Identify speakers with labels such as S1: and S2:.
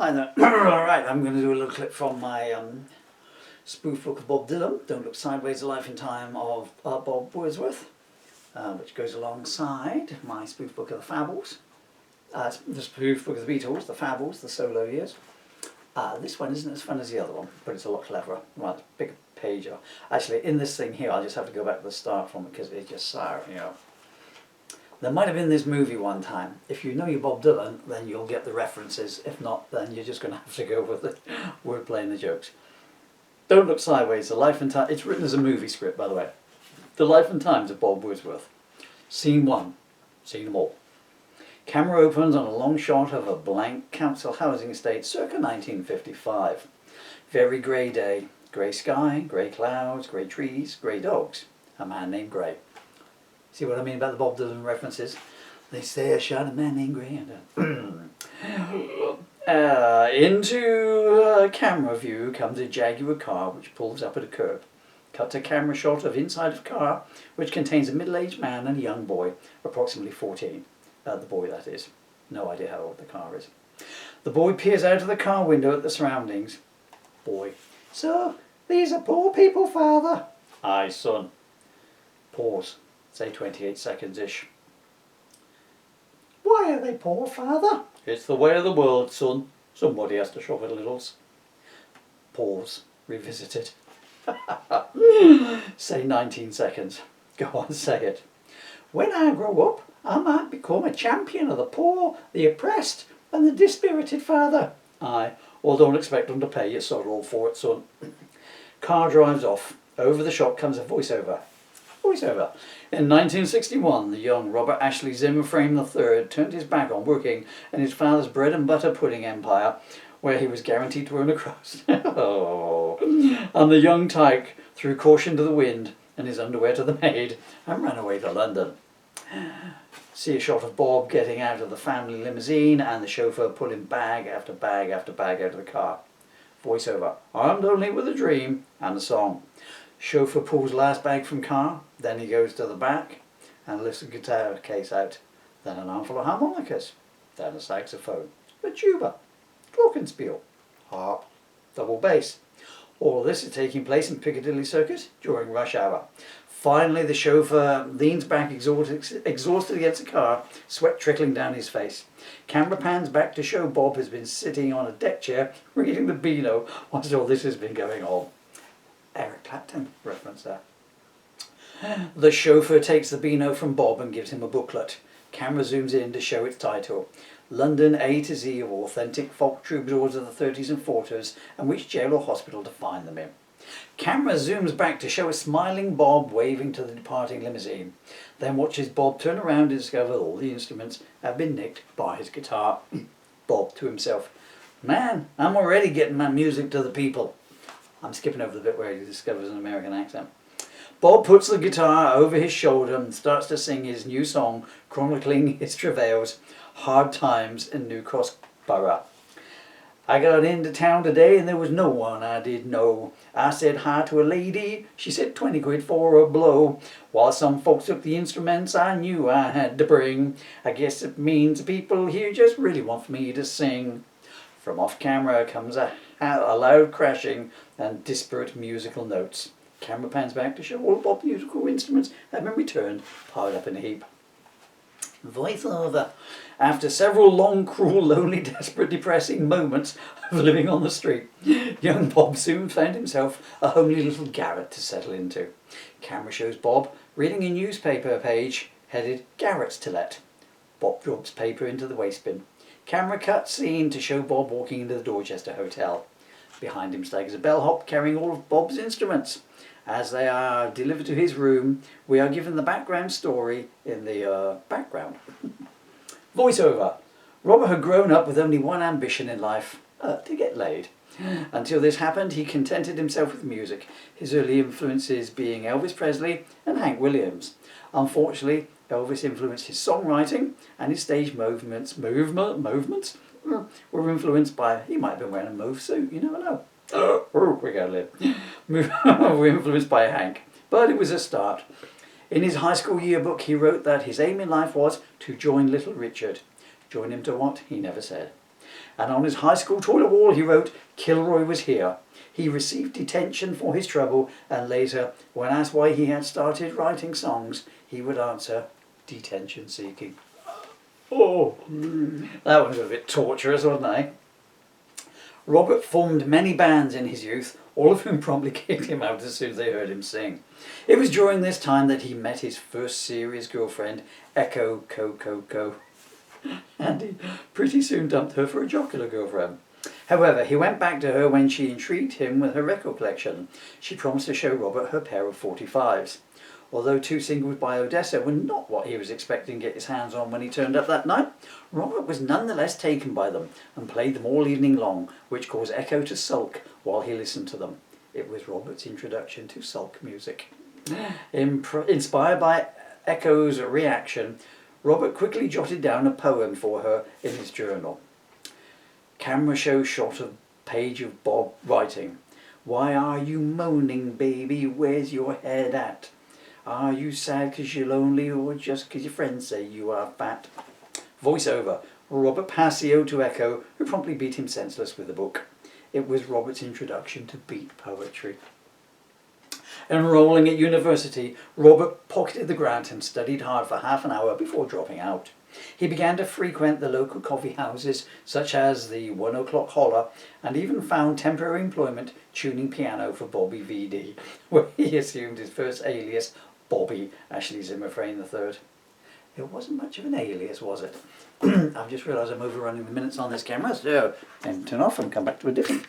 S1: Hi there. Alright, I'm going to do a little clip from my spoof book of Bob Dylan, Don't Look Sideways, The Life and Time of Bob Wordsworth, which goes alongside my spoof book of the Fables, the spoof book of the Beatles, the Fables, the solo years. This one isn't as fun as the other one, but it's a lot cleverer. Right, it's a bigger page. Actually, in this thing here, I'll just have to go back to the start from it because it's just sour, you know. There might have been this movie one time. If you know your Bob Dylan, then you'll get the references. If not, then you're just going to have to go with the wordplay and the jokes. Don't Look Sideways, The Life and Time. It's written as a movie script, by the way. The Life and Times of Bob Wordsworth. Scene 1. Seen them all. Camera opens on a long shot of a blank council housing estate circa 1955. Very grey day. Grey sky, grey clouds, grey trees, grey dogs. A man named Grey. See what I mean about the Bob Dylan references? They say I shot a man named Grey. Into camera view comes a Jaguar car which pulls up at a curb. Cut to camera shot of inside of car which contains a middle-aged man and a young boy, approximately 14. The boy, that is. No idea how old the car is. The boy peers out of the car window at the surroundings. Boy. So, these are poor people, father? Aye, son. Pause. Say 28 seconds-ish. Why are they poor, father? It's the way of the world, son. Somebody has to shove it a little. Pause. Revisited. Say 19 seconds. Go on, say it. When I grow up, I might become a champion of the poor, the oppressed, and the dispirited, father. Aye, or don't expect them to pay you sorrow for it, son. Car drives off. Over the shop comes a voiceover. Voiceover. In 1961, the young Robert Ashley Zimmerframe III turned his back on working in his father's bread and butter pudding empire, where he was guaranteed to earn a crust. Oh. And the young tyke threw caution to the wind and his underwear to the maid and ran away to London. See a shot of Bob getting out of the family limousine and the chauffeur pulling bag after bag after bag out of the car. Voiceover. Armed only with a dream and a song. Chauffeur pulls last bag from car, then he goes to the back and lifts a guitar case out, then an armful of harmonicas, then a saxophone, a tuba, glockenspiel, harp, double bass. All this is taking place in Piccadilly Circus during rush hour. Finally the chauffeur leans back exhausted against the car, sweat trickling down his face. Camera pans back to show Bob has been sitting on a deck chair reading the Beano whilst all this has been going on. Eric Clapton reference there. The chauffeur takes the Beano from Bob and gives him a booklet. Camera zooms in to show its title. London A to Z of authentic folk troubadours of the 30s and 40s and which jail or hospital to find them in. Camera zooms back to show a smiling Bob waving to the departing limousine. Then watches Bob turn around and discover all the instruments have been nicked by his guitar. Bob to himself. Man, I'm already getting my music to the people. I'm skipping over the bit where he discovers an American accent. Bob puts the guitar over his shoulder and starts to sing his new song, chronicling his travails, hard times in New Cross Borough. I got into town today and there was no one I did know. I said hi to a lady, she said 20 quid for a blow. While some folks took the instruments I knew I had to bring. I guess it means people here just really want me to sing. From off camera comes a loud crashing and disparate musical notes. Camera pans back to show all Bob's musical instruments have been returned, piled up in a heap. Voiceover. After several long, cruel, lonely, desperate, depressing moments of living on the street, young Bob soon found himself a homely little garret to settle into. Camera shows Bob reading a newspaper page headed Garrets to Let. Bob drops paper into the waste bin. Camera cut scene to show Bob walking into the Dorchester Hotel. Behind him staggers a bellhop carrying all of Bob's instruments. As they are delivered to his room, we are given the background story in the background. Voiceover. Robert had grown up with only one ambition in life, to get laid. Until this happened, he contented himself with music, his early influences being Elvis Presley and Hank Williams. Unfortunately, Elvis influenced his songwriting and his stage movements were influenced by, he might have been wearing a mauve suit, you never know. We gotta live. Were influenced by Hank, but it was a start. In his high school yearbook he wrote that his aim in life was to join Little Richard. Join him to what? He never said. And on his high school toilet wall he wrote, "Kilroy was here. He received detention for his trouble," and later, when asked why he had started writing songs, he would answer, "Detention seeking." Oh, that one was a bit torturous, wasn't it? Robert formed many bands in his youth, all of whom promptly kicked him out as soon as they heard him sing. It was during this time that he met his first serious girlfriend, Echo Co, and he pretty soon dumped her for a jocular girlfriend. However, he went back to her when she intrigued him with her record collection. She promised to show Robert her pair of 45s. Although 2 singles by Odessa were not what he was expecting to get his hands on when he turned up that night, Robert was nonetheless taken by them and played them all evening long, which caused Echo to sulk while he listened to them. It was Robert's introduction to sulk music. Inspired by Echo's reaction, Robert quickly jotted down a poem for her in his journal. Camera show shot of page of Bob writing, "Why are you moaning, baby? Where's your head at? Are you sad 'cause you're lonely or just 'cause your friends say you are fat?" Voiceover. Robert passed the ode to Echo, who promptly beat him senseless with the book. It was Robert's introduction to beat poetry. Enrolling at university, Robert pocketed the grant and studied hard for half an hour before dropping out. He began to frequent the local coffee houses, such as the 1 o'clock Holler, and even found temporary employment tuning piano for Bobby VD, where he assumed his first alias, Bobby Ashley Zimmerframe III. It wasn't much of an alias, was it? I've just realised I'm overrunning the minutes on this camera, so then turn off and come back to a different